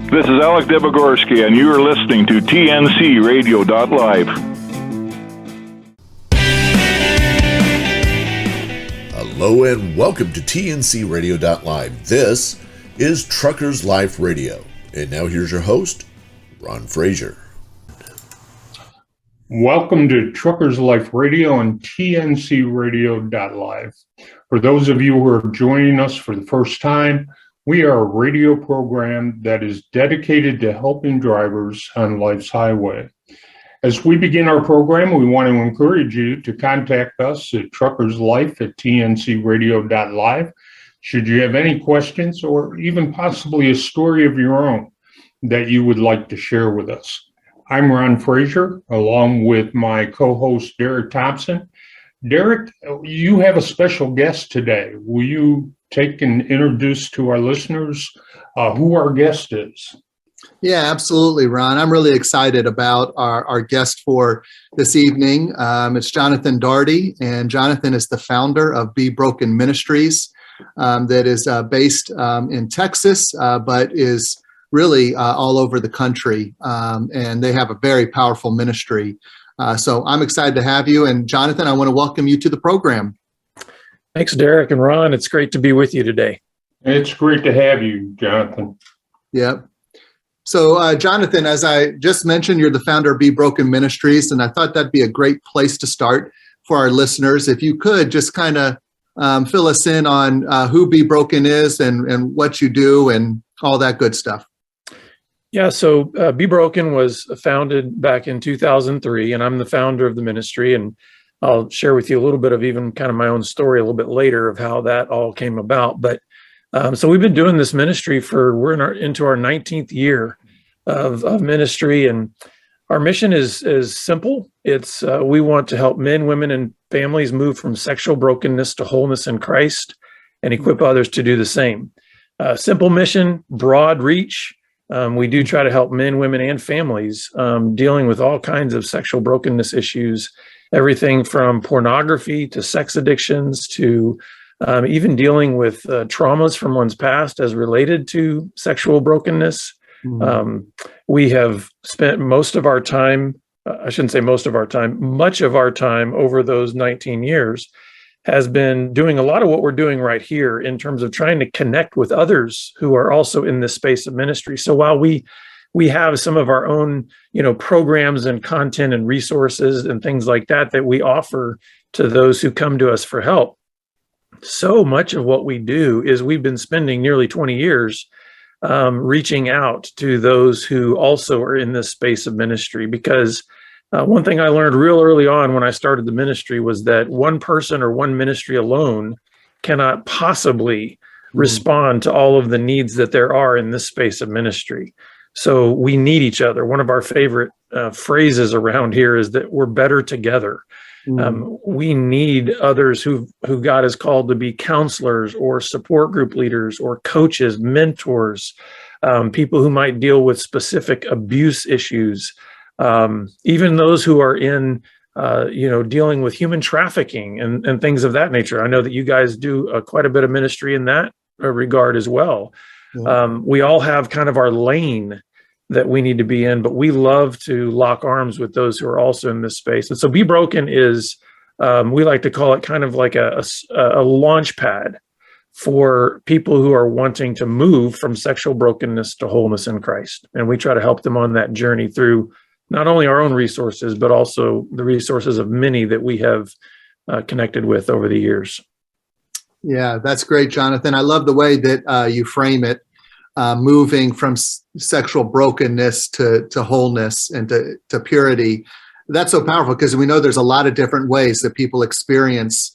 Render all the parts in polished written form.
This is Alec Debogorski, and you are listening to TNCRadio.live. Hello and welcome to TNCRadio.live. This is Truckers Life Radio. And now here's your host, Ron Frazier. Welcome to Truckers Life Radio on TNCRadio.live. For those of you who are joining us for the first time, we are a radio program that is dedicated to helping drivers on life's highway. As we begin our program, we want to encourage you to contact us at truckerslife@tncradio.live should you have any questions or even possibly a story of your own that you would like to share with us. I'm Ron Frazier, along with my co-host Derek Thompson. Derek, you have a special guest today. Will you take and introduce to our listeners who our guest is? Yeah, absolutely, Ron. I'm really excited about our guest for this evening. It's Jonathan Daugherty, and Jonathan is the founder of Be Broken Ministries that is based in Texas, but is really all over the country, and they have a very powerful ministry. So I'm excited to have you. And Jonathan, I want to welcome you to the program. Thanks, Derek and Ron. It's great to be with you today. It's great to have you, Jonathan. Yep. So, Jonathan, as I just mentioned, you're the founder of Be Broken Ministries, and I thought that'd be a great place to start for our listeners. If you could just kind of fill us in on who Be Broken is and what you do and all that good stuff. Yeah, so Be Broken was founded back in 2003, and I'm the founder of the ministry, and I'll share with you a little bit of even kind of my own story a little bit later of how that all came about. But so we've been doing this ministry we're into our 19th year of ministry, and our mission is simple. It's we want to help men, women, and families move from sexual brokenness to wholeness in Christ and equip others to do the same. Simple mission, broad reach. We do try to help men, women, and families dealing with all kinds of sexual brokenness issues, everything from pornography to sex addictions to even dealing with traumas from one's past as related to sexual brokenness. Mm-hmm. We have spent most of our time, I shouldn't say most of our time, much of our time over those 19 years has been doing a lot of what we're doing right here in terms of trying to connect with others who are also in this space of ministry. So while we have some of our own, programs and content and resources and things like that we offer to those who come to us for help, so much of what we do is we've been spending nearly 20 years reaching out to those who also are in this space of ministry. Because one thing I learned real early on when I started the ministry was that one person or one ministry alone cannot possibly respond to all of the needs that there are in this space of ministry. So we need each other. One of our favorite phrases around here is that we're better together. We need others who God has called to be counselors or support group leaders or coaches, mentors, people who might deal with specific abuse issues, even those who are in, dealing with human trafficking and things of that nature. I know that you guys do quite a bit of ministry in that regard as well. We all have kind of our lane that we need to be in, but we love to lock arms with those who are also in this space. And so Be Broken is, we like to call it kind of like a launch pad for people who are wanting to move from sexual brokenness to wholeness in Christ. And we try to help them on that journey through not only our own resources, but also the resources of many that we have connected with over the years. Yeah, that's great, Jonathan. I love the way that you frame it. Moving from sexual brokenness to wholeness and to purity. That's so powerful because we know there's a lot of different ways that people experience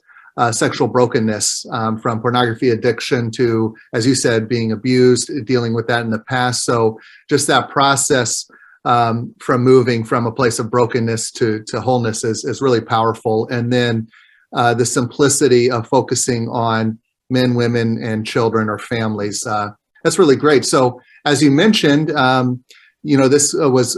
sexual brokenness, from pornography addiction to, as you said, being abused, dealing with that in the past. So just that process from moving from a place of brokenness to wholeness is really powerful. And then the simplicity of focusing on men, women, and children or families. That's really great. So as you mentioned, this was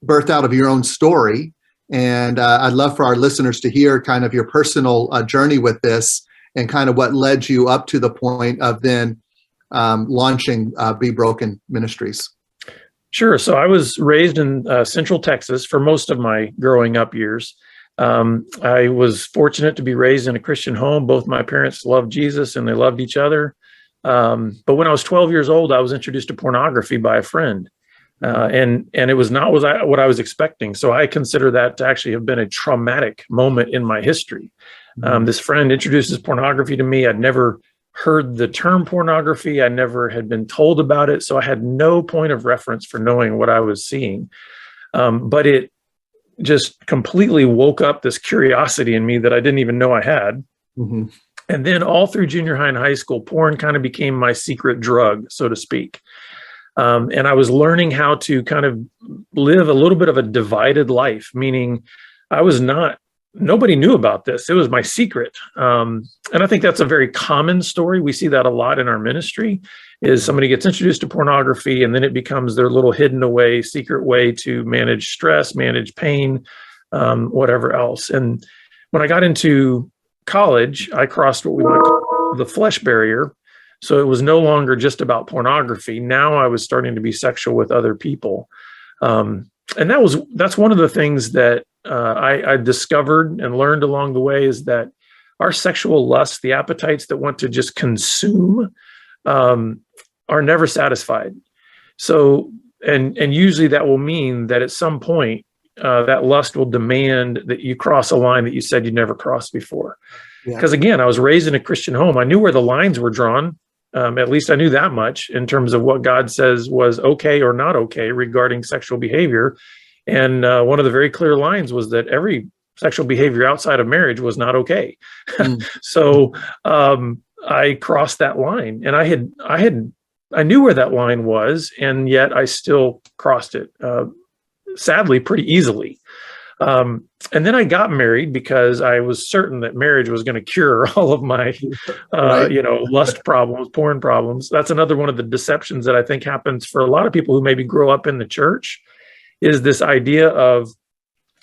birthed out of your own story. And I'd love for our listeners to hear kind of your personal journey with this and kind of what led you up to the point of then launching Be Broken Ministries? Sure. So I was raised in Central Texas for most of my growing up years. I was fortunate to be raised in a Christian home. Both my parents loved Jesus and they loved each other. But when I was 12 years old, I was introduced to pornography by a friend. And it was not what I was expecting. So I consider that to actually have been a traumatic moment in my history. This friend introduces pornography to me. I'd never heard the term pornography. I never had been told about it. So I had no point of reference for knowing what I was seeing. But it just completely woke up this curiosity in me that I didn't even know I had. Mm-hmm. And then all through junior high and high school, porn kind of became my secret drug, so to speak. And I was learning how to kind of live a little bit of a divided life, meaning nobody knew about this. It was my secret. And I think that's a very common story. We see that a lot in our ministry, is somebody gets introduced to pornography and then it becomes their little hidden away, secret way to manage stress, manage pain, whatever else. And when I got into college, I crossed what we might call the flesh barrier. So it was no longer just about pornography. Now I was starting to be sexual with other people. And that's one of the things that I discovered and learned along the way, is that our sexual lusts, the appetites that want to just consume, are never satisfied. So, and usually that will mean that at some point, that lust will demand that you cross a line that you said you'd never crossed before. Because again, I was raised in a Christian home. I knew where the lines were drawn. At least I knew that much in terms of what God says was okay or not okay regarding sexual behavior. And one of the very clear lines was that every sexual behavior outside of marriage was not okay. So I crossed that line, and I knew where that line was, and yet I still crossed it, sadly, pretty easily. And then I got married because I was certain that marriage was going to cure all of my, lust problems, porn problems. That's another one of the deceptions that I think happens for a lot of people who maybe grow up in the church, is this idea of,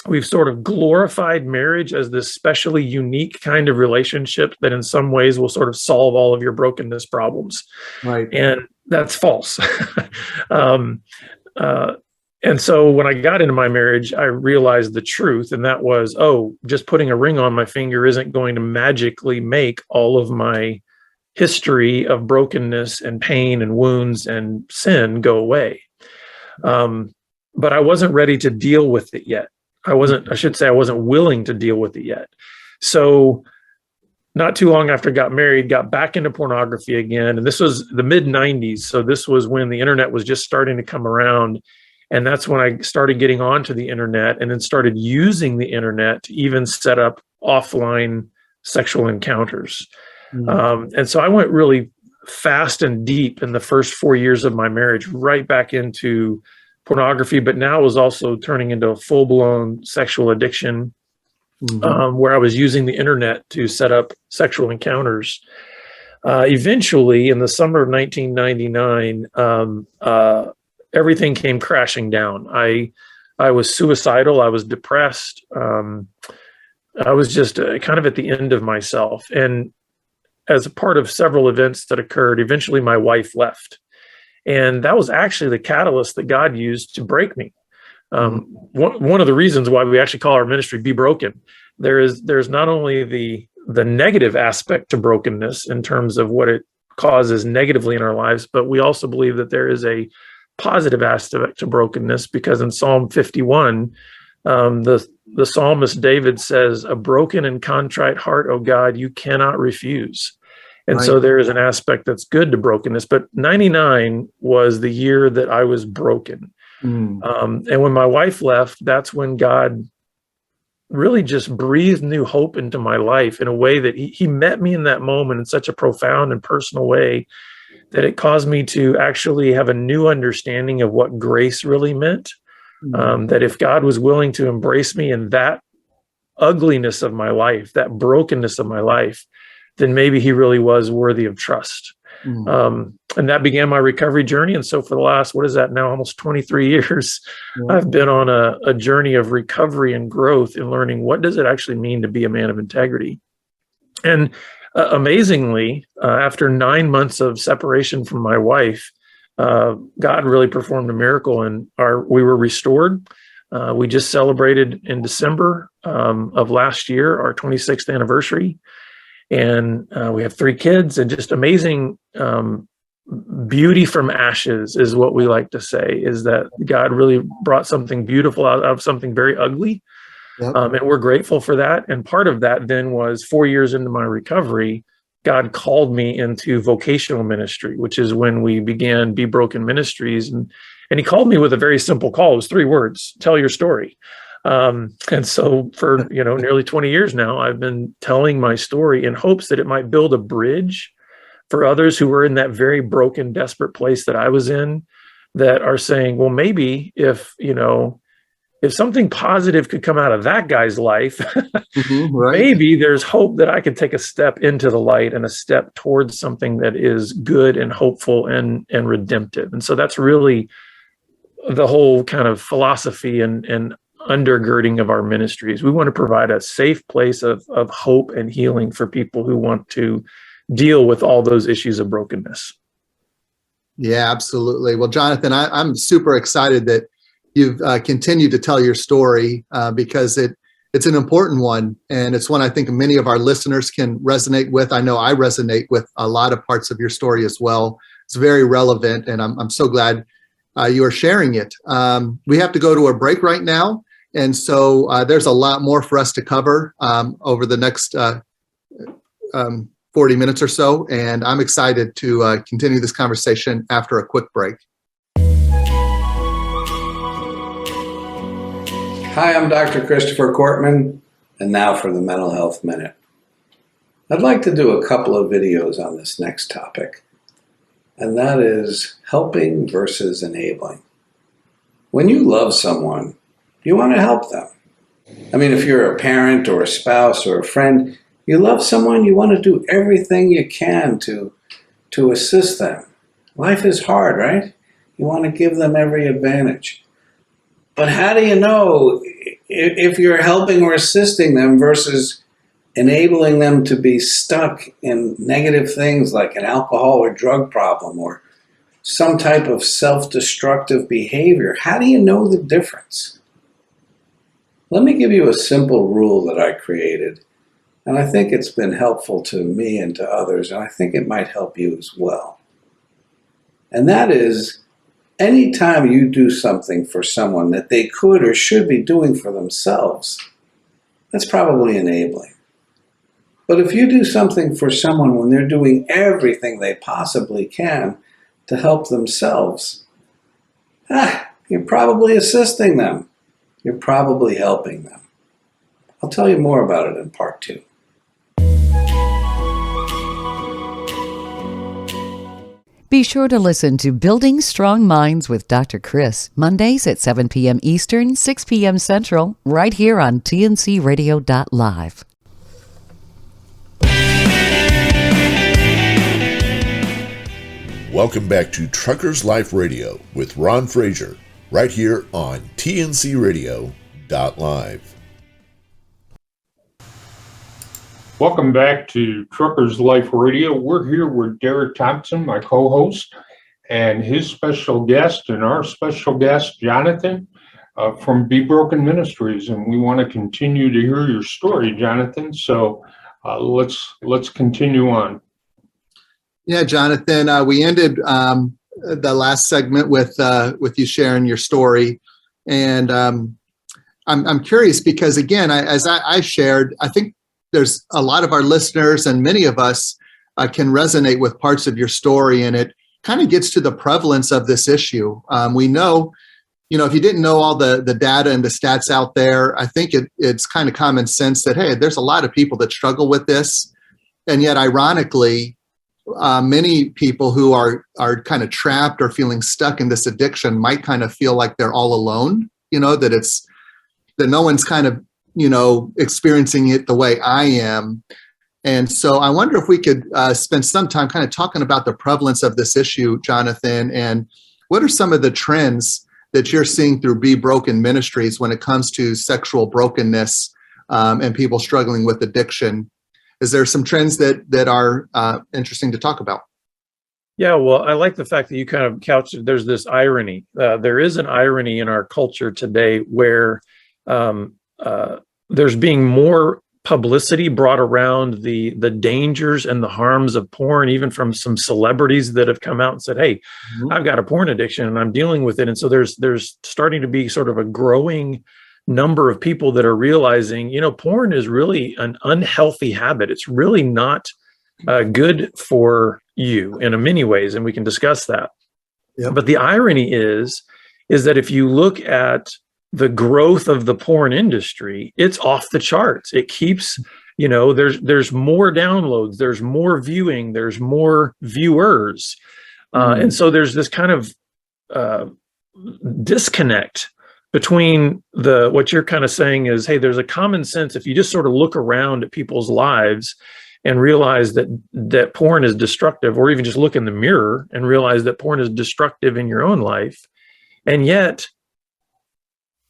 we've sort of glorified marriage as this specially unique kind of relationship that in some ways will sort of solve all of your brokenness problems. Right. And that's false. And so when I got into my marriage, I realized the truth, and that was, just putting a ring on my finger isn't going to magically make all of my history of brokenness and pain and wounds and sin go away. But I wasn't ready to deal with it yet. I wasn't willing to deal with it yet. So not too long after I got married, got back into pornography again. And this was the mid 90s. So this was when the internet was just starting to come around. And that's when I started getting onto the internet, and then started using the internet to even set up offline sexual encounters. And so I went really fast and deep in the first 4 years of my marriage, right back into pornography, but now was also turning into a full-blown sexual addiction, where I was using the internet to set up sexual encounters. Eventually, in the summer of 1999, everything came crashing down. I was suicidal. I was depressed. I was just kind of at the end of myself. And as a part of several events that occurred, eventually my wife left. And that was actually the catalyst that God used to break me. One of the reasons why we actually call our ministry Be Broken, there's not only the negative aspect to brokenness in terms of what it causes negatively in our lives, but we also believe that there is a positive aspect to brokenness, because in Psalm 51, the psalmist David says, "A broken and contrite heart, O God, you cannot refuse." And Right. so there is an aspect that's good to brokenness. But 99 was the year that I was broken. And when my wife left, that's when God really just breathed new hope into my life in a way that he met me in that moment in such a profound and personal way that it caused me to actually have a new understanding of what grace really meant. That if God was willing to embrace me in that ugliness of my life, that brokenness of my life, then maybe he really was worthy of trust. And that began my recovery journey. And so for the last, what is that now, almost 23 years, I've been on a journey of recovery and growth in learning what does it actually mean to be a man of integrity. And Amazingly, after 9 months of separation from my wife, God really performed a miracle, and we were restored. We just celebrated in December of last year our 26th anniversary, and we have 3 kids, and just amazing beauty from ashes is what we like to say, is that God really brought something beautiful out of something very ugly. Yep. And we're grateful for that. And part of that then was 4 years into my recovery, God called me into vocational ministry, which is when we began Be Broken Ministries. And he called me with a very simple call. It was 3 words: tell your story. And so for nearly 20 years now, I've been telling my story in hopes that it might build a bridge for others who were in that very broken, desperate place that I was in, that are saying, well, maybe if something positive could come out of that guy's life, Right. maybe there's hope that I can take a step into the light and a step towards something that is good and hopeful and redemptive. And so that's really the whole kind of philosophy and undergirding of our ministries. We want to provide a safe place of hope and healing for people who want to deal with all those issues of brokenness. Yeah, absolutely. Well, Jonathan, I'm super excited that you've continued to tell your story because it's an important one, and it's one I think many of our listeners can resonate with. I know I resonate with a lot of parts of your story as well. It's very relevant, and I'm so glad you are sharing it. We have to go to a break right now, and so there's a lot more for us to cover over the next 40 minutes or so, and I'm excited to continue this conversation after a quick break. Hi, I'm Dr. Christopher Cortman, and now for the Mental Health Minute. I'd like to do a couple of videos on this next topic, and that is helping versus enabling. When you love someone, you want to help them. I mean, if you're a parent or a spouse or a friend, you love someone, you want to do everything you can to assist them. Life is hard, right? You want to give them every advantage. But how do you know if you're helping or assisting them versus enabling them to be stuck in negative things like an alcohol or drug problem or some type of self-destructive behavior? How do you know the difference? Let me give you a simple rule that I created, and I think it's been helpful to me and to others, and I think it might help you as well. And that is, anytime you do something for someone that they could or should be doing for themselves, that's probably enabling. But if you do something for someone when they're doing everything they possibly can to help themselves, you're probably assisting them. You're probably helping them. I'll tell you more about it in part 2. Be sure to listen to Building Strong Minds with Dr. Chris, Mondays at 7 p.m. Eastern, 6 p.m. Central, right here on tncradio.live. Welcome back to Truckers Life Radio with Ron Frazier, right here on tncradio.live. Welcome back to Truckers Life Radio. We're here with Derek Thompson, my co-host, and his special guest, and our special guest, Jonathan, from Be Broken Ministries. And we want to continue to hear your story, Jonathan. So let's continue on. Yeah, Jonathan, we ended the last segment with you sharing your story, and I'm curious because, again, as I shared, I think there's a lot of our listeners and many of us can resonate with parts of your story, and it kind of gets to the prevalence of this issue. We know, if you didn't know all the data and the stats out there, I think it's kind of common sense that, hey, there's a lot of people that struggle with this. And yet, ironically, many people who are kind of trapped or feeling stuck in this addiction might kind of feel like they're all alone, that no one's kind of experiencing it the way I am. And so I wonder if we could spend some time kind of talking about the prevalence of this issue, Jonathan, and what are some of the trends that you're seeing through Be Broken Ministries when it comes to sexual brokenness and people struggling with addiction. Is there some trends that are interesting to talk about? Yeah, well, I like the fact that you kind of couched it. There's this irony. There is an irony in our culture today where there's being more publicity brought around the dangers and the harms of porn, even from some celebrities that have come out and said, "Hey, I've got a porn addiction and I'm dealing with it." And so there's starting to be sort of a growing number of people that are realizing, porn is really an unhealthy habit. It's really not good for you in many ways, and we can discuss that. Yep. But the irony is that if you look at the growth of the porn industry, it's off the charts. It keeps, there's more downloads, there's more viewing, there's more viewers. And so there's this kind of disconnect between what you're kind of saying is, hey, there's a common sense. If you just sort of look around at people's lives and realize that porn is destructive, or even just look in the mirror and realize that porn is destructive in your own life, and yet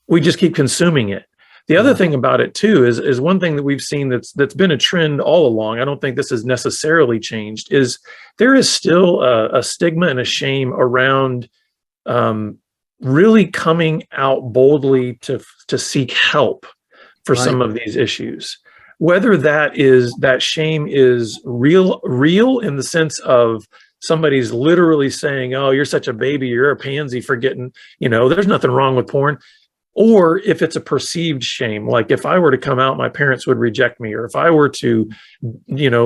we just keep consuming it. The other thing about it too is one thing that we've seen that's been a trend all along. I don't think this has necessarily changed. Is there is still a stigma and a shame around really coming out boldly to seek help for some of these issues. Whether that shame is real in the sense of somebody's literally saying, "Oh, you're such a baby, you're a pansy for getting, there's nothing wrong with porn," or if it's a perceived shame, like if I were to come out, my parents would reject me, or if I were to,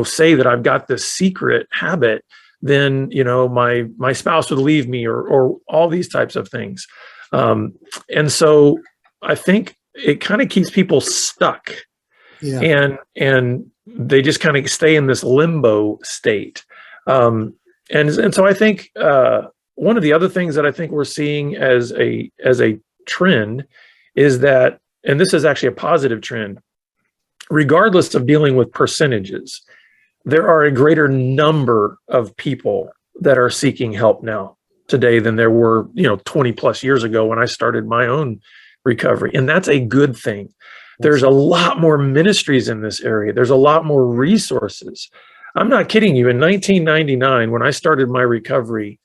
say that I've got this secret habit, then my spouse would leave me, or all these types of things. And so I think it kind of keeps people stuck. Yeah. And they just kind of stay in this limbo state. And so I think one of the other things that I think we're seeing as a trend is that, and this is actually a positive trend, regardless of dealing with percentages, there are a greater number of people that are seeking help now today than there were, 20 plus years ago when I started my own recovery. And that's a good thing. There's a lot more ministries in this area. There's a lot more resources. I'm not kidding you. In 1999, when I started my recovery,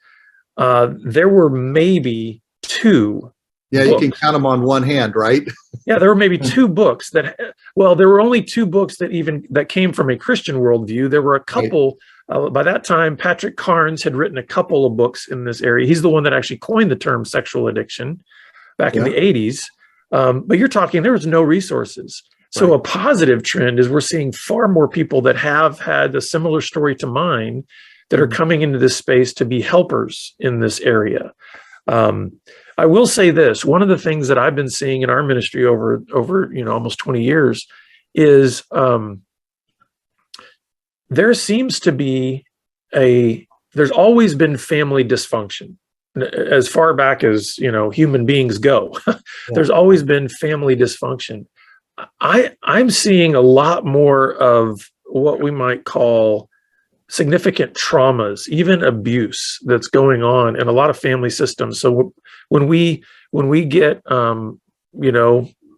there were maybe 2 Yeah, books. you can count them on one hand, right? Yeah, there were maybe 2 books there were only 2 books that came from a Christian worldview. There were a couple, by that time, Patrick Carnes had written a couple of books in this area. He's the one that actually coined the term sexual addiction back in the 80s. But you're talking, there was no resources. So a positive trend is we're seeing far more people that have had a similar story to mine that are coming into this space to be helpers in this area. I will say this, one of the things that I've been seeing in our ministry over almost 20 years is there seems to be there's always been family dysfunction. As far back as, human beings go, there's always been family dysfunction. I'm seeing a lot more of what we might call significant traumas, even abuse that's going on in a lot of family systems. So when we get,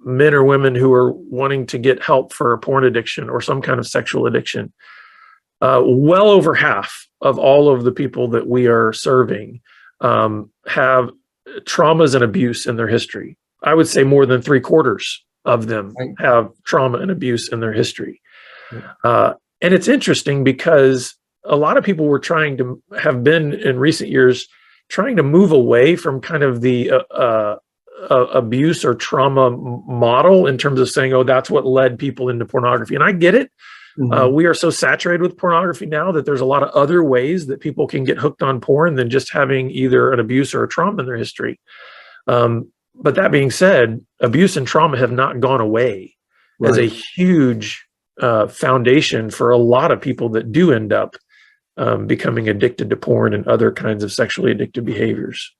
men or women who are wanting to get help for a porn addiction or some kind of sexual addiction, well over half of all of the people that we are serving have traumas and abuse in their history. I would say more than 3/4 of them have trauma and abuse in their history. And it's interesting because a lot of people have been in recent years trying to move away from kind of the abuse or trauma model in terms of saying, oh, that's what led people into pornography. And I get it. We are so saturated with pornography now that there's a lot of other ways that people can get hooked on porn than just having either an abuse or a trauma in their history. But that being said, abuse and trauma have not gone away as a huge foundation for a lot of people that do end up becoming addicted to porn and other kinds of sexually addictive behaviors.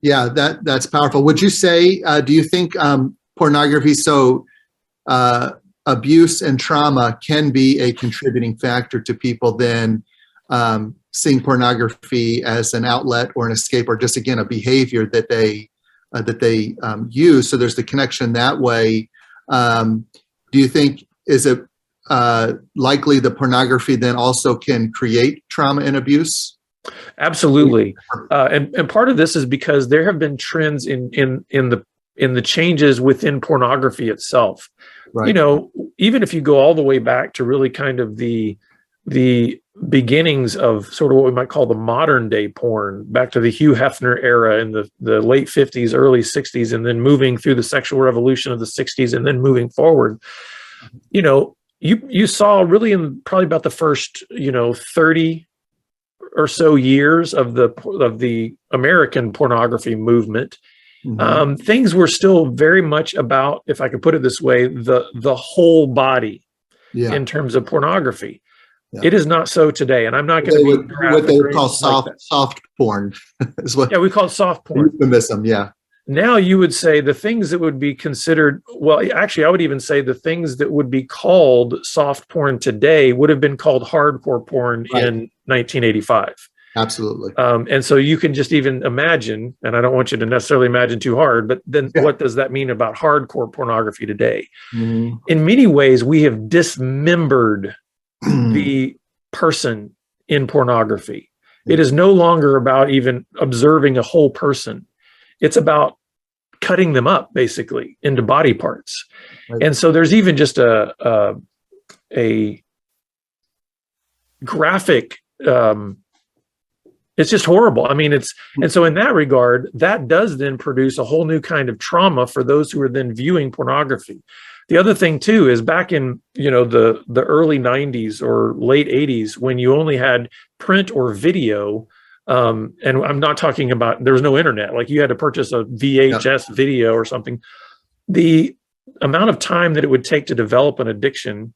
Yeah, that's powerful. Would you say, do you think pornography, abuse and trauma can be a contributing factor to people then seeing pornography as an outlet or an escape, or just, again, a behavior that they use? So there's the connection that way. Do you think, is it likely the pornography then also can create trauma and abuse? Absolutely. And part of this is because there have been trends in the changes within pornography itself. Right. You know, even if you go all the way back to really kind of the beginnings of sort of what we might call the modern day porn, back to the Hugh Hefner era in the late 50s, early 60s, and then moving through the sexual revolution of the 60s and then moving forward, you know, you saw really in probably about the first, 30 or so years of the American pornography movement. Mm-hmm. Things were still very much about, if I could put it this way, the whole body in terms of pornography. Yeah. It is not so today, and I'm not going to be what they would call soft porn is what. Yeah, we call it soft porn. Euphemism, yeah. Now you would say the things that would be considered, well, actually, I would even say the things that would be called soft porn today would have been called hardcore porn in 1985. Absolutely. And so you can just even imagine, and I don't want you to necessarily imagine too hard, but then what does that mean about hardcore pornography today? Mm-hmm. In many ways, we have dismembered the person in pornography. It is no longer about even observing a whole person. It's about cutting them up basically into body parts. Right. And so there's even just a graphic, it's just horrible. I mean, and so in that regard, that does then produce a whole new kind of trauma for those who are then viewing pornography. The other thing too is back in, the early 90s or late 80s, when you only had print or video, and I'm not talking about, there was no internet, like you had to purchase a VHS video or something. The amount of time that it would take to develop an addiction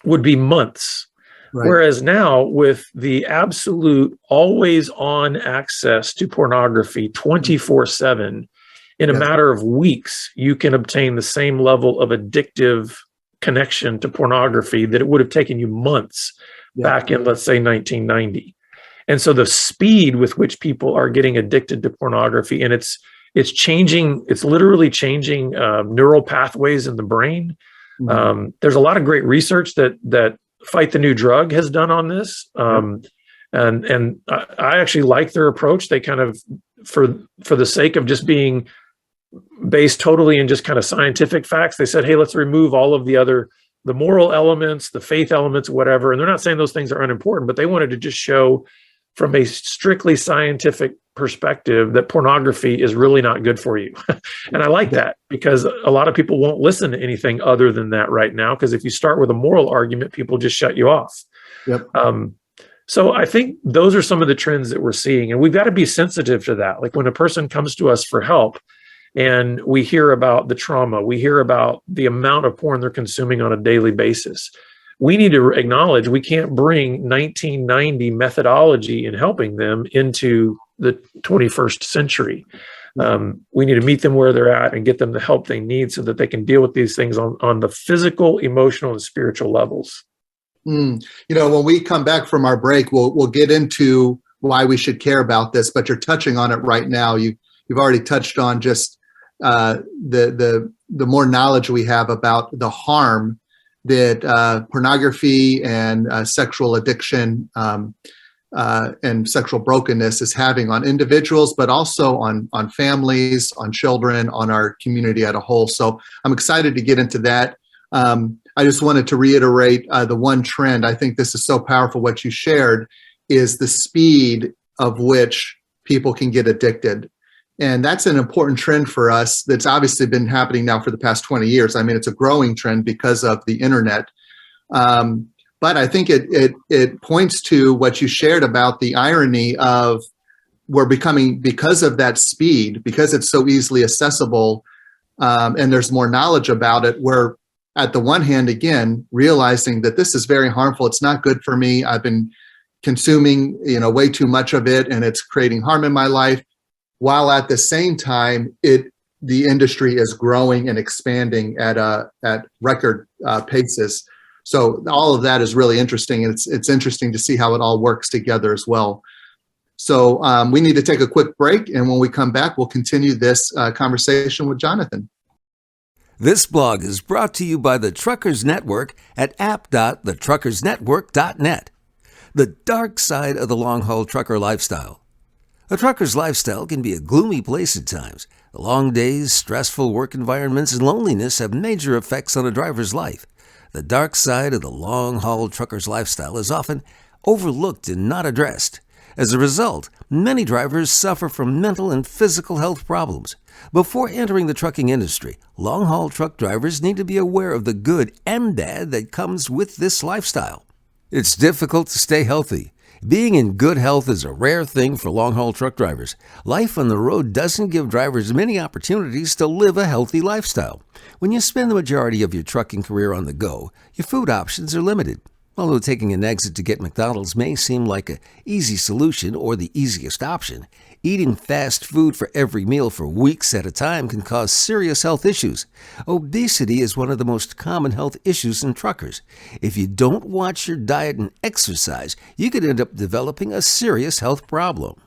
would be months. Right. Whereas now with the absolute always on access to pornography 24/7, in a matter of weeks, you can obtain the same level of addictive connection to pornography that it would have taken you months back in, let's say, 1990. And so the speed with which people are getting addicted to pornography, and it's literally changing neural pathways in the brain. Mm-hmm. There's a lot of great research that Fight the New Drug has done on this. And I actually like their approach. They kind of, for the sake of just being based totally in just kind of scientific facts, they said, hey, let's remove all of the moral elements, the faith elements, whatever. And they're not saying those things are unimportant, but they wanted to just show from a strictly scientific perspective that pornography is really not good for you. And I like that, because a lot of people won't listen to anything other than that right now, because if you start with a moral argument, people just shut you off. Yep. So I think those are some of the trends that we're seeing, and we've got to be sensitive to that. Like when a person comes to us for help and we hear about the trauma, we hear about the amount of porn they're consuming on a daily basis, we need to acknowledge we can't bring 1990 methodology in helping them into the 21st century. We need to meet them where they're at and get them the help they need so that they can deal with these things on the physical, emotional, and spiritual levels. When we come back from our break, we'll get into why we should care about this, but you're touching on it right now. You've already touched on just the more knowledge we have about the harm that pornography and sexual addiction and sexual brokenness is having on individuals, but also on families, on children, on our community as a whole. So I'm excited to get into that. I just wanted to reiterate the one trend. I think this is so powerful. What you shared is the speed of which people can get addicted. And that's an important trend for us that's obviously been happening now for the past 20 years. I mean, it's a growing trend because of the internet. But I think it points to what you shared about the irony of we're becoming, because of that speed, because it's so easily accessible, and there's more knowledge about it, we're at the one hand, again, realizing that this is very harmful. It's not good for me. I've been consuming, way too much of it, and it's creating harm in my life. While at the same time, the industry is growing and expanding at record paces. So all of that is really interesting, and it's interesting to see how it all works together as well. So we need to take a quick break, and when we come back, we'll continue this conversation with Jonathan. This blog is brought to you by the Truckers Network at app.thetruckersnetwork.net. The dark side of the long-haul trucker lifestyle. A trucker's lifestyle can be a gloomy place at times. The long days, stressful work environments, and loneliness have major effects on a driver's life. The dark side of the long-haul trucker's lifestyle is often overlooked and not addressed. As a result, many drivers suffer from mental and physical health problems. Before entering the trucking industry, long-haul truck drivers need to be aware of the good and bad that comes with this lifestyle. It's difficult to stay healthy. Being in good health is a rare thing for long-haul truck drivers. Life on the road doesn't give drivers many opportunities to live a healthy lifestyle. When you spend the majority of your trucking career on the go, your food options are limited. Although taking an exit to get McDonald's may seem like an easy solution or the easiest option, eating fast food for every meal for weeks at a time can cause serious health issues. Obesity is one of the most common health issues in truckers. If you don't watch your diet and exercise, you could end up developing a serious health problem.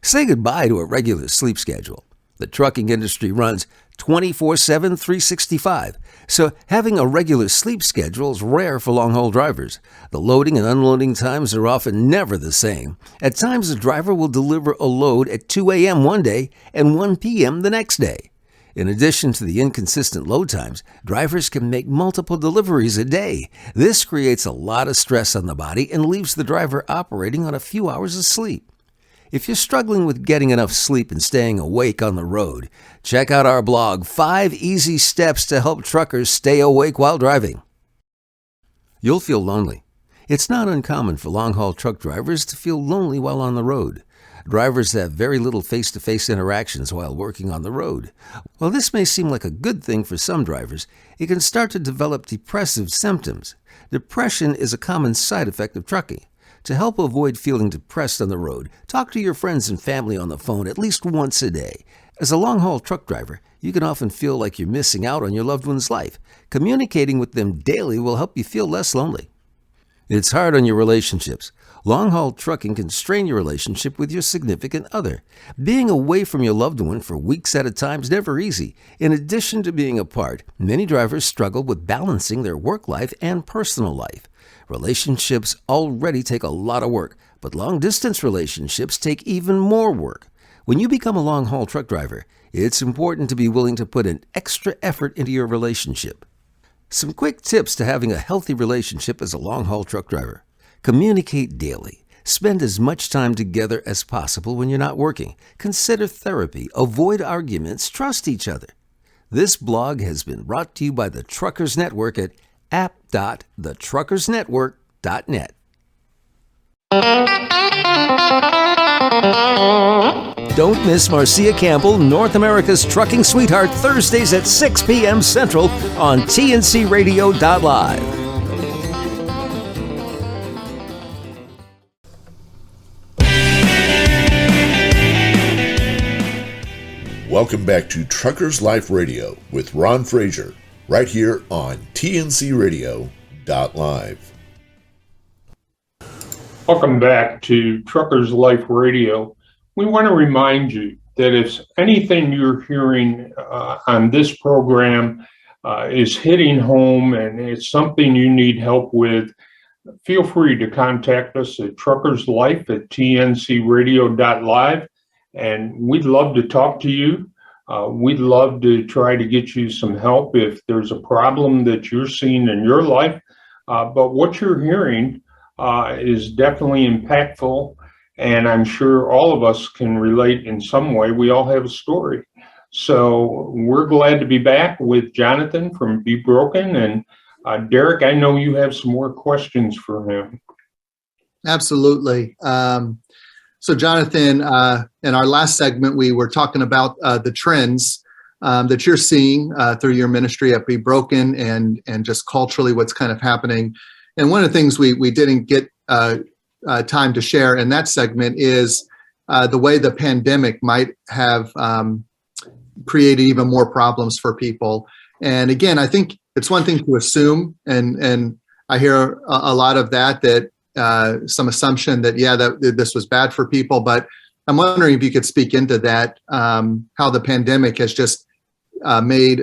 Say goodbye to a regular sleep schedule. The trucking industry runs 24/7, 365, so having a regular sleep schedule is rare for long-haul drivers. The loading and unloading times are often never the same. At times, a driver will deliver a load at 2 a.m. one day and 1 p.m. the next day. In addition to the inconsistent load times, drivers can make multiple deliveries a day. This creates a lot of stress on the body and leaves the driver operating on a few hours of sleep. If you're struggling with getting enough sleep and staying awake on the road, check out our blog, 5 Easy Steps to Help Truckers Stay Awake While Driving. You'll feel lonely. It's not uncommon for long-haul truck drivers to feel lonely while on the road. Drivers have very little face-to-face interactions while working on the road. While this may seem like a good thing for some drivers, it can start to develop depressive symptoms. Depression is a common side effect of trucking. To help avoid feeling depressed on the road, talk to your friends and family on the phone at least once a day. As a long-haul truck driver, you can often feel like you're missing out on your loved one's life. Communicating with them daily will help you feel less lonely. It's hard on your relationships. Long-haul trucking can strain your relationship with your significant other. Being away from your loved one for weeks at a time is never easy. In addition to being apart, many drivers struggle with balancing their work life and personal life. Relationships already take a lot of work, but long-distance relationships take even more work. When you become a long-haul truck driver, it's important to be willing to put an extra effort into your relationship. Some quick tips to having a healthy relationship as a long-haul truck driver. Communicate daily. Spend as much time together as possible when you're not working. Consider therapy. Avoid arguments. Trust each other. This blog has been brought to you by the Truckers Network at app.thetruckersnetwork.net. Don't miss Marcia Campbell, North America's trucking sweetheart, Thursdays at 6 p.m. Central on tncradio.live. Welcome back to Truckers Life Radio with Ron Frazier, right here on tncradio.live. Welcome back to Truckers Life Radio. We want to remind you that if anything you're hearing on this program is hitting home and it's something you need help with, feel free to contact us at truckerslife@tncradio.live, and we'd love to talk to you. We'd love to try to get you some help if there's a problem that you're seeing in your life. But what you're hearing is definitely impactful, and I'm sure all of us can relate in some way. We all have a story. So we're glad to be back with Jonathan from Be Broken. And Derek, I know you have some more questions for him. Absolutely. So Jonathan, in our last segment, we were talking about the trends that you're seeing through your ministry at Be Broken and just culturally what's kind of happening. And one of the things we didn't get time to share in that segment is the way the pandemic might have created even more problems for people. And again, I think it's one thing to assume, and I hear a lot of that some assumption that, that this was bad for people, but I'm wondering if you could speak into that, how the pandemic has just made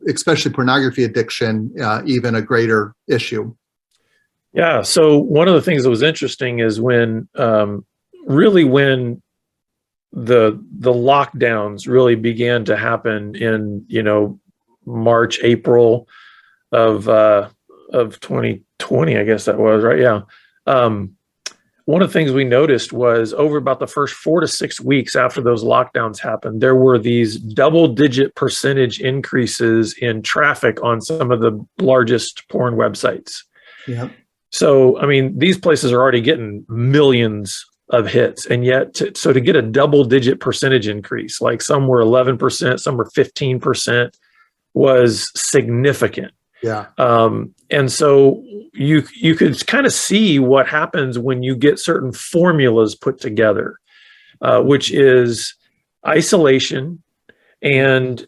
especially pornography addiction even a greater issue? Yeah. So one of the things that was interesting is when when the lockdowns really began to happen in, March, April of 2020, I guess that was, right? Yeah. One of the things we noticed was over about the first 4 to 6 weeks after those lockdowns happened, there were these double-digit percentage increases in traffic on some of the largest porn websites. Yeah. So, I mean, these places are already getting millions of hits, and yet, to get a double-digit percentage increase, like some were 11%, some were 15%, was significant. Yeah. And so you could kind of see what happens when you get certain formulas put together, which is isolation and,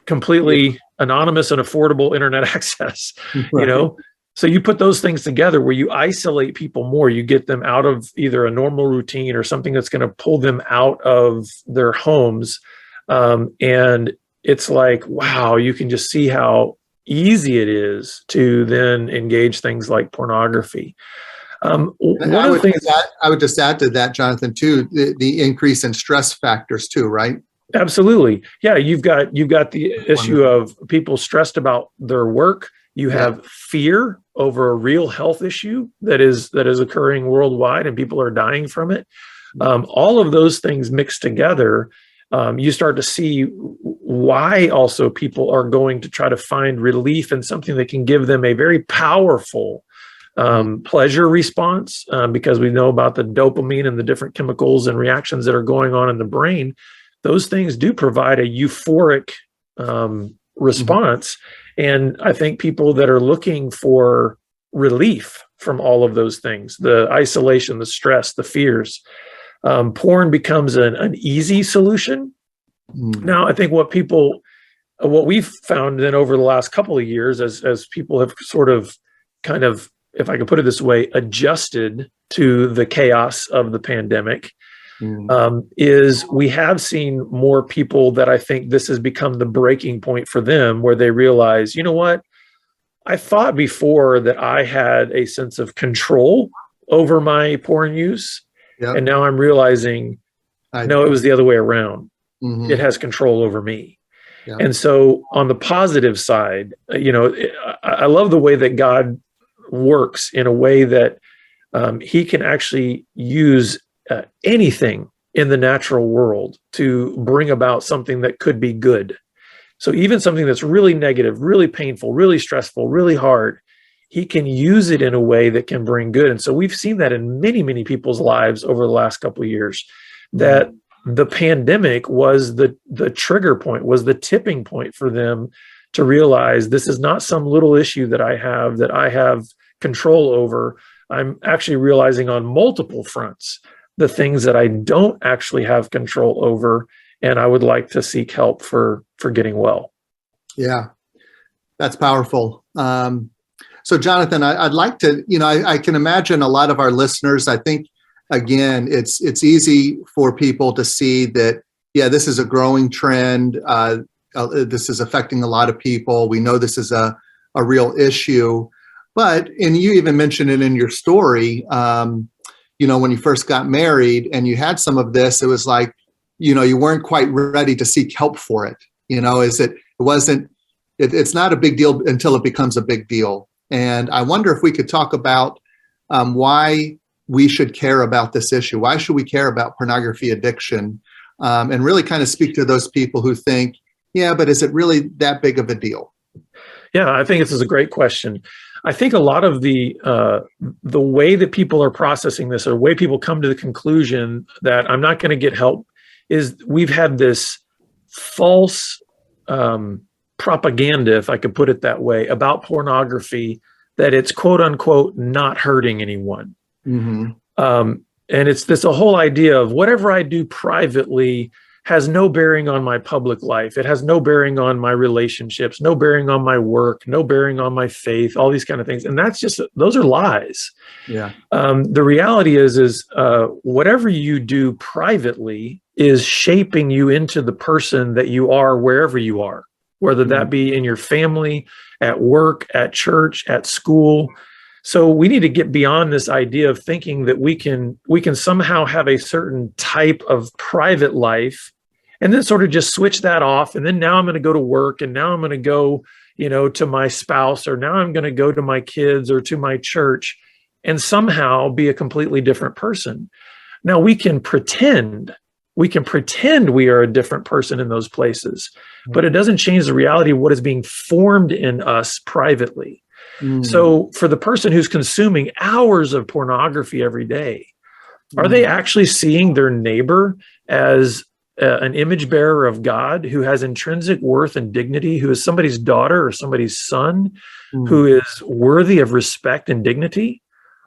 completely anonymous and affordable internet access, Right. So you put those things together where you isolate people more, you get them out of either a normal routine or something that's going to pull them out of their homes. And it's like, wow, you can just see how easy it is to then engage things like pornography. One of the things I would just add to that, Jonathan, too, the increase in stress factors too, right? Absolutely. Yeah, you've got the issue of people stressed about their work. You have fear over a real health issue that is occurring worldwide, and people are dying from it. All of those things mixed together, you start to see why also people are going to try to find relief in something that can give them a very powerful pleasure response, because we know about the dopamine and the different chemicals and reactions that are going on in the brain. Those things do provide a euphoric response. And I think people that are looking for relief from all of those things, the isolation, the stress, the fears, porn becomes an easy solution. Now, I think what we've found then over the last couple of years, as people have sort of kind of, if I could put it this way, adjusted to the chaos of the pandemic, is we have seen more people that I think this has become the breaking point for them, where they realize, you know what, I thought before that I had a sense of control over my porn use. Yep. And now I'm realizing, no, it was the other way around. It has control over me. Yep. And so on the positive side, I love the way that God works in a way that he can actually use anything in the natural world to bring about something that could be good. So even something that's really negative, really painful, really stressful, really hard, he can use it in a way that can bring good. And so we've seen that in many, many people's lives over the last couple of years, that the pandemic was the trigger point, was the tipping point for them to realize this is not some little issue that I have control over. I'm actually realizing on multiple fronts the things that I don't actually have control over, and I would like to seek help for getting well. Yeah, that's powerful. So Jonathan, I'd like to, I can imagine a lot of our listeners, I think, again, it's easy for people to see that, this is a growing trend. This is affecting a lot of people. We know this is a real issue. But, and you even mentioned it in your story, when you first got married and you had some of this, it was like, you weren't quite ready to seek help for it. It's not a big deal until it becomes a big deal. And I wonder if we could talk about why we should care about this issue. Why should we care about pornography addiction? And really kind of speak to those people who think, but is it really that big of a deal? Yeah, I think this is a great question. I think a lot of the way that people are processing this, or the way people come to the conclusion that I'm not going to get help, is we've had this false propaganda, if I could put it that way, about pornography, that it's quote unquote not hurting anyone. And it's a whole idea of whatever I do privately has no bearing on my public life. It has no bearing on my relationships, no bearing on my work, no bearing on my faith, all these kind of things. And those are lies. Yeah. The reality is whatever you do privately is shaping you into the person that you are wherever you are, whether that be in your family, at work, at church, at school. So we need to get beyond this idea of thinking that we can somehow have a certain type of private life and then sort of just switch that off. And then now I'm going to go to work, and now I'm going to go, to my spouse, or now I'm going to go to my kids or to my church and somehow be a completely different person. Now we can pretend we are a different person in those places, but it doesn't change the reality of what is being formed in us privately. So for the person who's consuming hours of pornography every day, are they actually seeing their neighbor as an image bearer of God who has intrinsic worth and dignity, who is somebody's daughter or somebody's son, who is worthy of respect and dignity?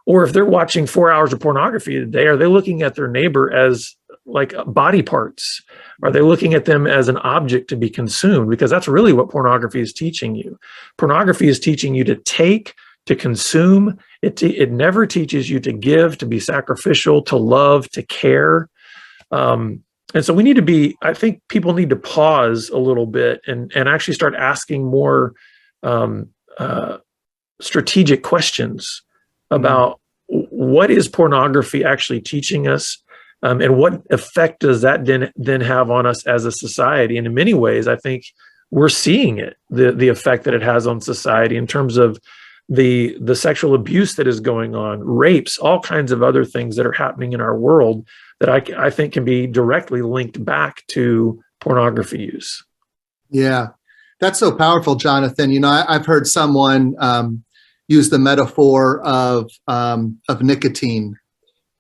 Or if they're watching 4 hours of pornography a day, are they looking at their neighbor as like body parts? Are they looking at them as an object to be consumed? Because that's really what pornography is teaching you. Pornography is teaching you to take, to consume. It never teaches you to give, to be sacrificial, to love, to care. And so we need to be, I think people need to pause a little bit and actually start asking more strategic questions about what is pornography actually teaching us, and what effect does that then have on us as a society? And in many ways, I think we're seeing it, the effect that it has on society in terms of the sexual abuse that is going on, rapes, all kinds of other things that are happening in our world that I think can be directly linked back to pornography use. Yeah, that's so powerful, Jonathan. I've heard someone use the metaphor of nicotine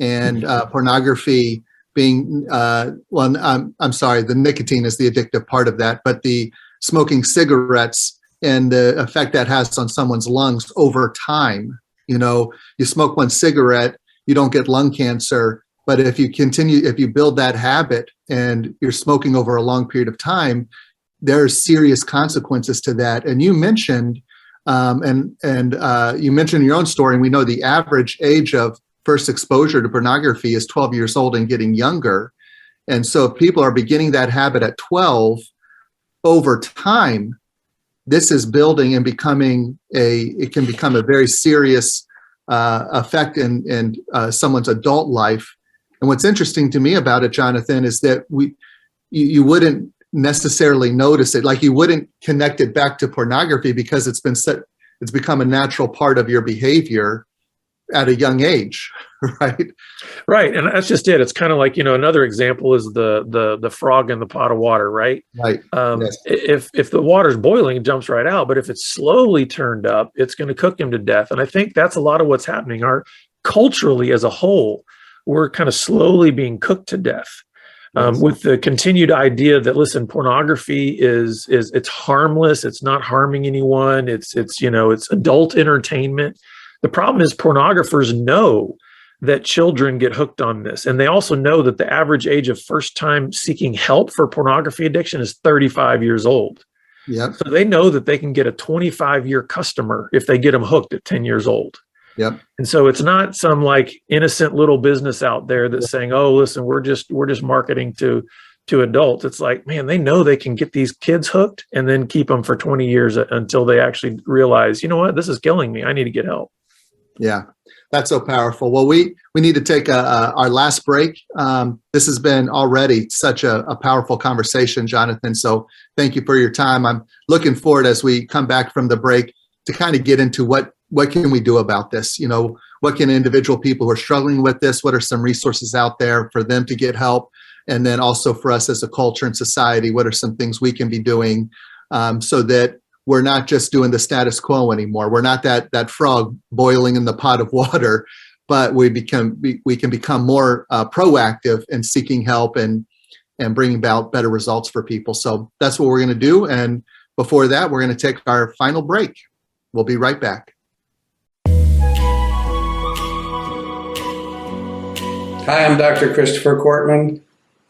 and pornography being, I'm sorry, the nicotine is the addictive part of that, but the smoking cigarettes and the effect that has on someone's lungs over time. You smoke one cigarette, you don't get lung cancer, but if you build that habit and you're smoking over a long period of time, there's serious consequences to that. And you mentioned, you mentioned your own story, and we know the average age of first exposure to pornography is 12 years old and getting younger. And so if people are beginning that habit at 12, over time, this is building and it can become a very serious effect in someone's adult life. And what's interesting to me about it, Jonathan, is that you wouldn't necessarily notice it, like you wouldn't connect it back to pornography because it's become a natural part of your behavior at a young age, right? Right, and that's just it. It's kind of like, another example is the frog in the pot of water, right? Right. Yes. If the water's boiling, it jumps right out, but if it's slowly turned up, it's going to cook him to death. And I think that's a lot of what's happening. Culturally as a whole, we're kind of slowly being cooked to death. With the continued idea that, listen, pornography it's harmless. It's not harming anyone. It's adult entertainment. The problem is pornographers know that children get hooked on this. And they also know that the average age of first time seeking help for pornography addiction is 35 years old. Yep. So they know that they can get a 25-year customer if they get them hooked at 10 years old. Yep. And so it's not some like innocent little business out there that's saying, oh, listen, we're just marketing to adults. It's like, man, they know they can get these kids hooked and then keep them for 20 years until they actually realize, you know what, this is killing me. I need to get help. Yeah, that's so powerful. Well, we need to take our last break. This has been already such a powerful conversation, Jonathan. So thank you for your time. I'm looking forward as we come back from the break to kind of get into what can we do about this? What can individual people who are struggling with this, what are some resources out there for them to get help? And then also for us as a culture and society, what are some things we can be doing so that we're not just doing the status quo anymore. We're not that frog boiling in the pot of water, but we can become more proactive in seeking help and bringing about better results for people. So that's what we're going to do. And before that, we're going to take our final break. We'll be right back. Hi, I'm Dr. Christopher Cortman,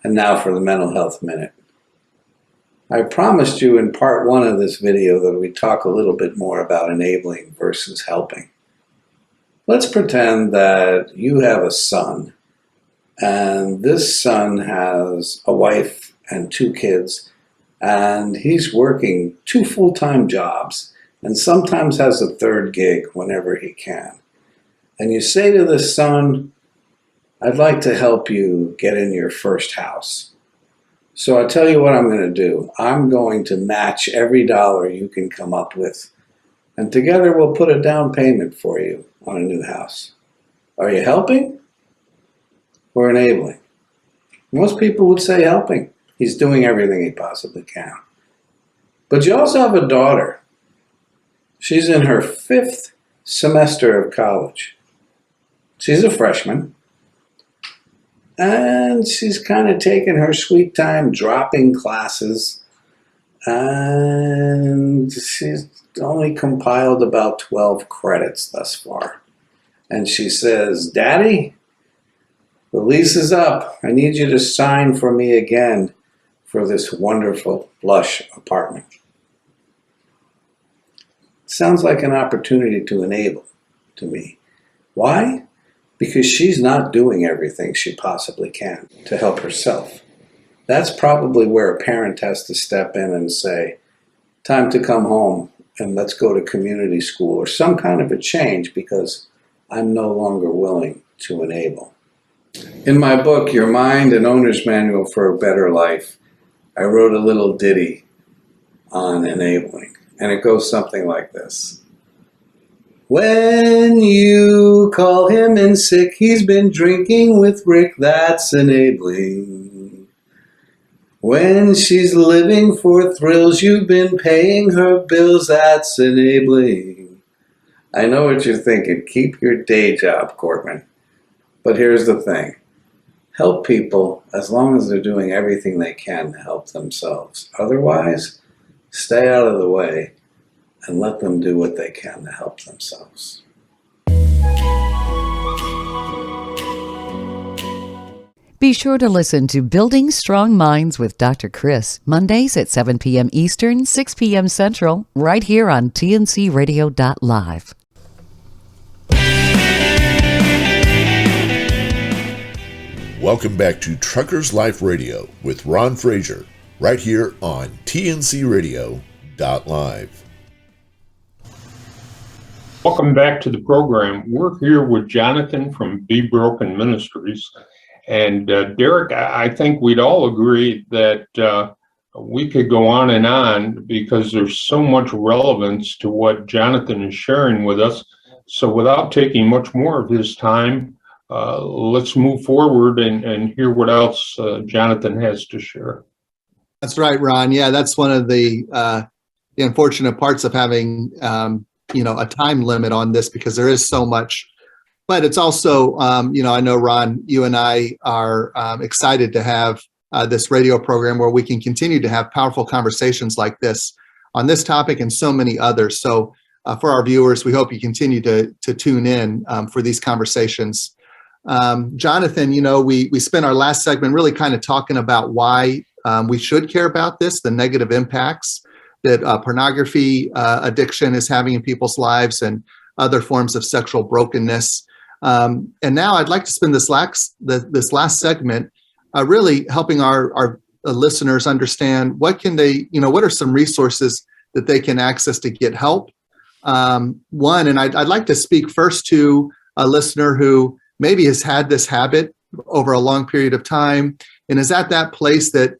And now for the Mental Health Minute. I promised you in part one of this video that we'd talk a little bit more about enabling versus helping. Let's pretend that you have a son, and this son has a wife and 2 kids, and he's working 2 full-time jobs, and sometimes has a 3rd gig whenever he can. And you say to the son, I'd like to help you get in your first house. So I'll tell you what I'm going to do. I'm going to match every dollar you can come up with. And together we'll put a down payment for you on a new house. Are you helping or enabling? Most people would say helping. He's doing everything he possibly can. But you also have a daughter. She's in her 5th semester of college. She's a freshman. And she's kind of taking her sweet time dropping classes. And she's only compiled about 12 credits thus far. And she says, Daddy, the lease is up. I need you to sign for me again for this wonderful, lush apartment. Sounds like an opportunity to enable to me. Why? Because she's not doing everything she possibly can to help herself. That's probably where a parent has to step in and say, time to come home and let's go to community school or some kind of a change because I'm no longer willing to enable. In my book, Your Mind, an Owner's Manual for a Better Life, I wrote a little ditty on enabling, and it goes something like this. When you call him in sick, he's been drinking with Rick, that's enabling. When she's living for thrills, you've been paying her bills, that's enabling. I know what you're thinking, keep your day job, Courtman. But here's the thing, help people as long as they're doing everything they can to help themselves. Otherwise, stay out of the way and let them do what they can to help themselves. Be sure to listen to Building Strong Minds with Dr. Chris, Mondays at 7 p.m. Eastern, 6 p.m. Central, right here on tncradio.live. Welcome back to Truckers Life Radio with Ron Frazier, right here on tncradio.live. Welcome back to the program. We're here with Jonathan from Be Broken Ministries. And Derek, I think we'd all agree that we could go on because there's so much relevance to what Jonathan is sharing with us. So without taking much more of his time, let's move forward and hear what else Jonathan has to share. That's right, Ron. Yeah, that's one of the unfortunate parts of having a time limit on this because there is so much. But it's also, I know, Ron, you and I are excited to have this radio program where we can continue to have powerful conversations like this on this topic and so many others. So for our viewers, we hope you continue to tune in for these conversations. Jonathan, we spent our last segment really kind of talking about why we should care about this, the negative impacts that pornography addiction is having in people's lives and other forms of sexual brokenness. And now I'd like to spend this last segment really helping our listeners understand what are some resources that they can access to get help. One, and I'd like to speak first to a listener who maybe has had this habit over a long period of time and is at that place that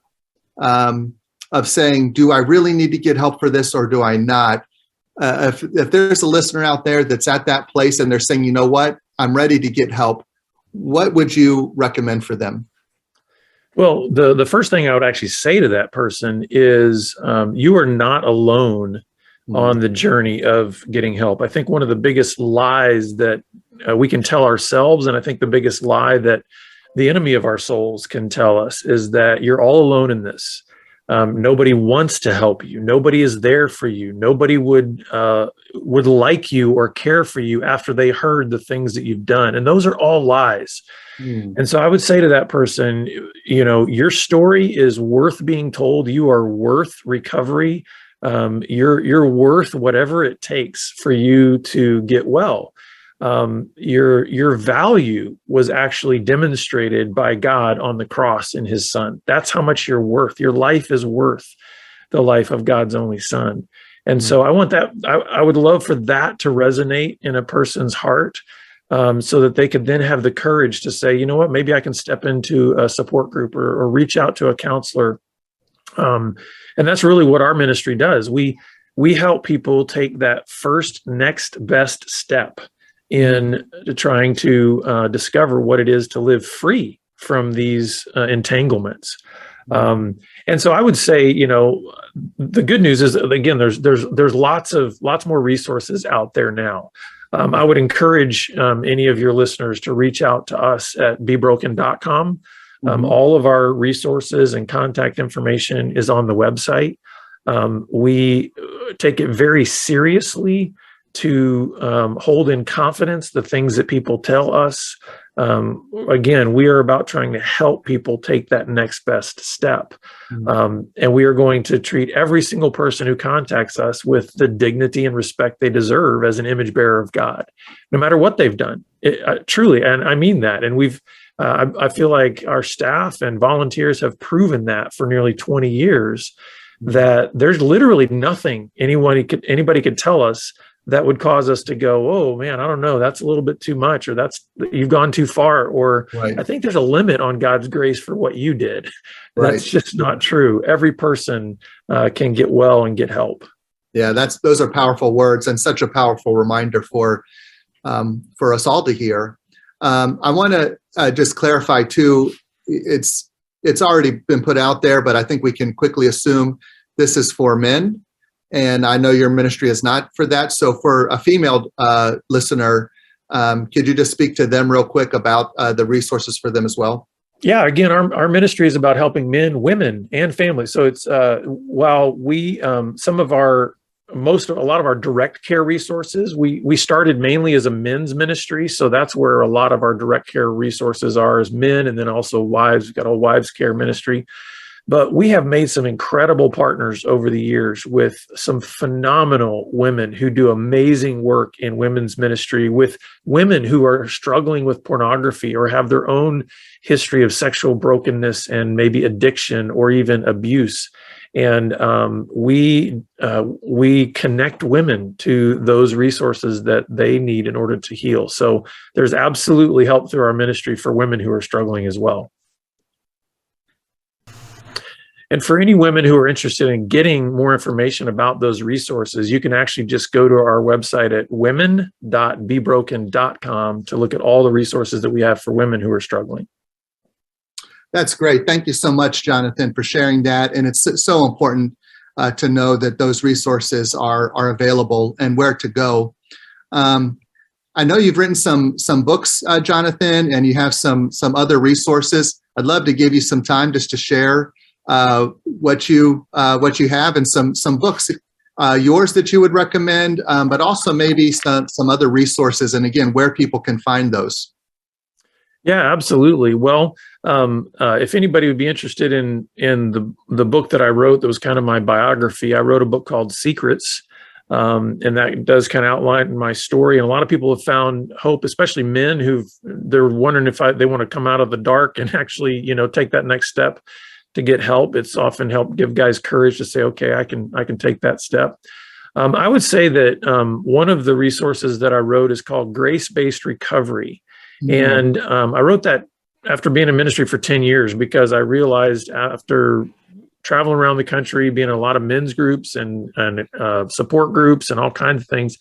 of saying, do I really need to get help for this or do I not? If there's a listener out there that's at that place and they're saying, you know what, I'm ready to get help, what would you recommend for them? Well, the first thing I would actually say to that person is you are not alone on the journey of getting help. I think one of the biggest lies that we can tell ourselves, and I think the biggest lie that the enemy of our souls can tell us, is that you're all alone in this. Nobody wants to help you. Nobody is there for you. Nobody would like you or care for you after they heard the things that you've done. And those are all lies. And so I would say to that person, your story is worth being told. You are worth recovery. You're worth whatever it takes for you to get well. Your value was actually demonstrated by God on the cross in his son. That's how much you're worth. Your life is worth the life of God's only son. And so I want that, I would love for that to resonate in a person's heart, so that they could then have the courage to say, you know what, maybe I can step into a support group or reach out to a counselor. And that's really what our ministry does. We help people take that first next best step in trying to discover what it is to live free from these entanglements. And so I would say, the good news is, again, there's lots more resources out there now. I would encourage any of your listeners to reach out to us at bebroken.com. All of our resources and contact information is on the website. We take it very seriously to hold in confidence the things that people tell us. Again, we are about trying to help people take that next best step. And we are going to treat every single person who contacts us with the dignity and respect they deserve as an image bearer of God, no matter what they've done. Truly, and I mean that. And I feel like our staff and volunteers have proven that for nearly 20 years, that there's literally nothing anybody could tell us that would cause us to go, oh man, I don't know, that's a little bit too much, or you've gone too far, or right. I think there's a limit on God's grace for what you did. Right. That's just not true. Every person can get well and get help. Yeah, those are powerful words and such a powerful reminder for us all to hear. I want to just clarify too, it's already been put out there, but I think we can quickly assume this is for men. And I know your ministry is not for that. So for a female listener, could you just speak to them real quick about the resources for them as well? Yeah, again, our ministry is about helping men, women, and families. So it's while we a lot of our direct care resources, we started mainly as a men's ministry. So that's where a lot of our direct care resources are, as men, and then also wives. We've got a wives care ministry. But we have made some incredible partners over the years with some phenomenal women who do amazing work in women's ministry, with women who are struggling with pornography or have their own history of sexual brokenness and maybe addiction or even abuse. And we connect women to those resources that they need in order to heal. So there's absolutely help through our ministry for women who are struggling as well. And for any women who are interested in getting more information about those resources, you can actually just go to our website at women.bebroken.com to look at all the resources that we have for women who are struggling. That's great. Thank you so much, Jonathan, for sharing that. And it's so important to know that those resources are available and where to go. I know you've written some books, Jonathan, and you have some other resources. I'd love to give you some time just to share what you have, and some books, yours that you would recommend, but also maybe some other resources, and again, where people can find those. Yeah, absolutely. Well, if anybody would be interested in the book that I wrote, that was kind of my biography, I wrote a book called Secrets. And that does kind of outline my story. And a lot of people have found hope, especially men they're wondering if they want to come out of the dark and actually, take that next step to get help. It's often helped give guys courage to say, okay, I can take that step. I would say that one of the resources that I wrote is called Grace-Based Recovery. Mm-hmm. And I wrote that after being in ministry for 10 years, because I realized after traveling around the country, being in a lot of men's groups and support groups and all kinds of things,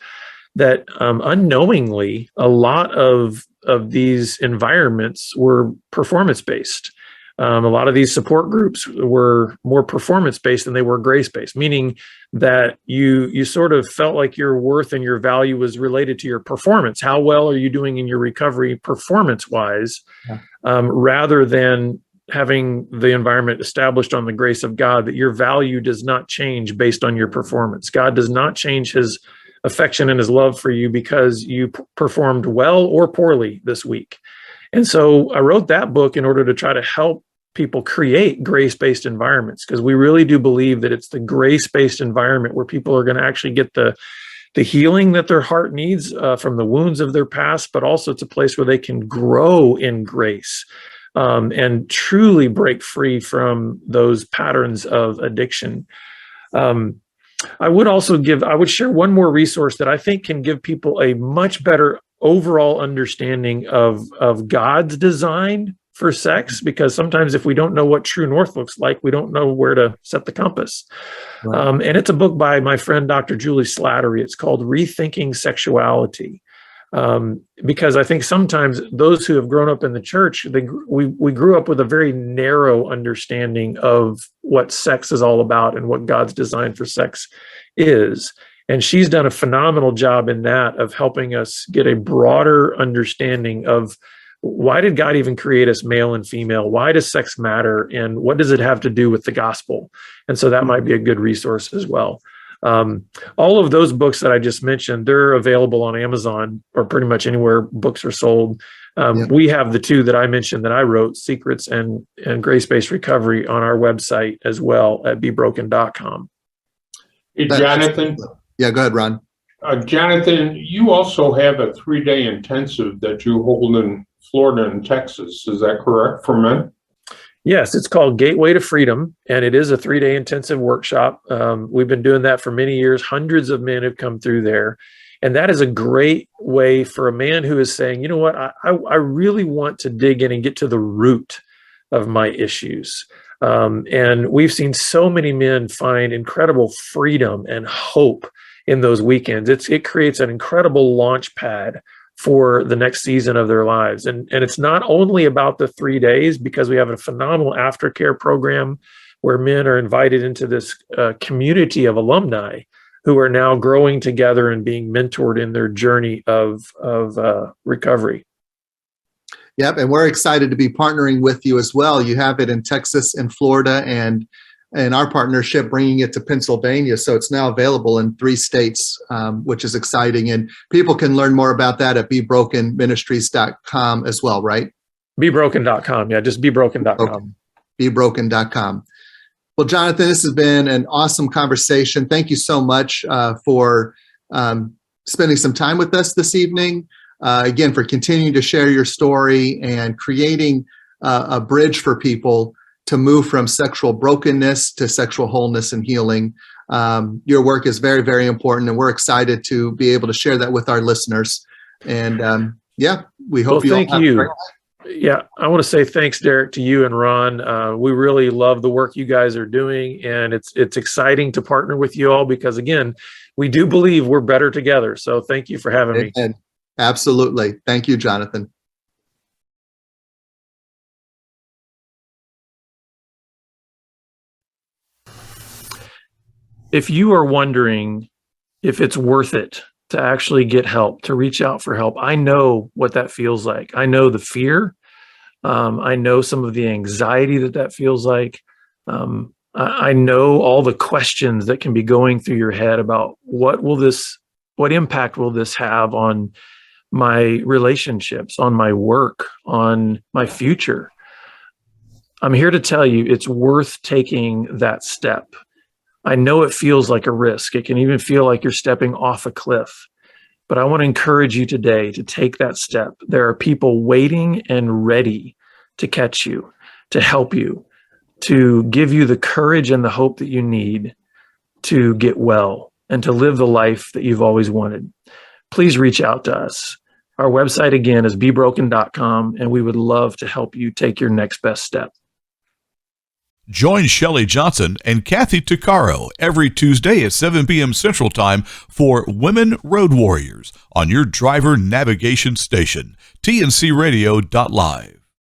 that unknowingly, a lot of these environments were performance-based. A lot of these support groups were more performance-based than they were grace-based, meaning that you sort of felt like your worth and your value was related to your performance. How well are you doing in your recovery performance-wise, rather than having the environment established on the grace of God, that your value does not change based on your performance. God does not change his affection and his love for you because you performed well or poorly this week. And so I wrote that book in order to try to help people create grace-based environments, because we really do believe that it's the grace-based environment where people are going to actually get the healing that their heart needs from the wounds of their past, but also it's a place where they can grow in grace and truly break free from those patterns of addiction. I would share one more resource that I think can give people a much better overall understanding of God's design for sex, because sometimes if we don't know what true north looks like, we don't know where to set the compass. Right. And it's a book by my friend, Dr. Julie Slattery. It's called Rethinking Sexuality. Because I think sometimes those who have grown up in the church, we grew up with a very narrow understanding of what sex is all about and what God's design for sex is. And she's done a phenomenal job in that, of helping us get a broader understanding of why did God even create us male and female? Why does sex matter? And what does it have to do with the gospel? And so that might be a good resource as well. All of those books that I just mentioned, they're available on Amazon or pretty much anywhere books are sold. We have the two that I mentioned that I wrote, Secrets and Grace-Based Recovery, on our website as well at BeBroken.com. Hey, Jonathan. Yeah, go ahead, Ron. Jonathan, you also have a 3-day intensive that you hold in Florida and Texas. Is that correct, for men? Yes, it's called Gateway to Freedom, and it is a 3-day intensive workshop. We've been doing that for many years. Hundreds of men have come through there. And that is a great way for a man who is saying, you know what, I really want to dig in and get to the root of my issues. And we've seen so many men find incredible freedom and hope in those weekends. It creates an incredible launch pad for the next season of their lives. And it's not only about the 3 days, because we have a phenomenal aftercare program where men are invited into this community of alumni who are now growing together and being mentored in their journey of recovery. Yep, and we're excited to be partnering with you as well. You have it in Texas and Florida, and our partnership bringing it to Pennsylvania. So it's now available in 3 states, which is exciting. And people can learn more about that at BeBrokenMinistries.com as well, right? BeBroken.com. Yeah, just BeBroken.com. BeBroken.com. Well, Jonathan, this has been an awesome conversation. Thank you so much for spending some time with us this evening. Again, for continuing to share your story and creating a bridge for people to move from sexual brokenness to sexual wholeness and healing. Your work is very, very important, and we're excited to be able to share that with our listeners. And we hope you all have a great life. Yeah, I want to say thanks, Derek, to you and Ron. We really love the work you guys are doing, and it's exciting to partner with you all because, again, we do believe we're better together. So thank you for having me. Absolutely. Thank you, Jonathan. If you are wondering if it's worth it to actually get help, to reach out for help, I know what that feels like. I know the fear. I know some of the anxiety that feels like. I know all the questions that can be going through your head about what impact will this have on my relationships, on my work, on my future. I'm here to tell you it's worth taking that step. I know it feels like a risk. It can even feel like you're stepping off a cliff. But I want to encourage you today to take that step. There are people waiting and ready to catch you, to help you, to give you the courage and the hope that you need to get well and to live the life that you've always wanted. Please reach out to us. Our website, again, is BeBroken.com, and we would love to help you take your next best step. Join Shelley Johnson and Kathy Tuccaro every Tuesday at 7 p.m. Central Time for Women Road Warriors on your driver navigation station, tncradio.live.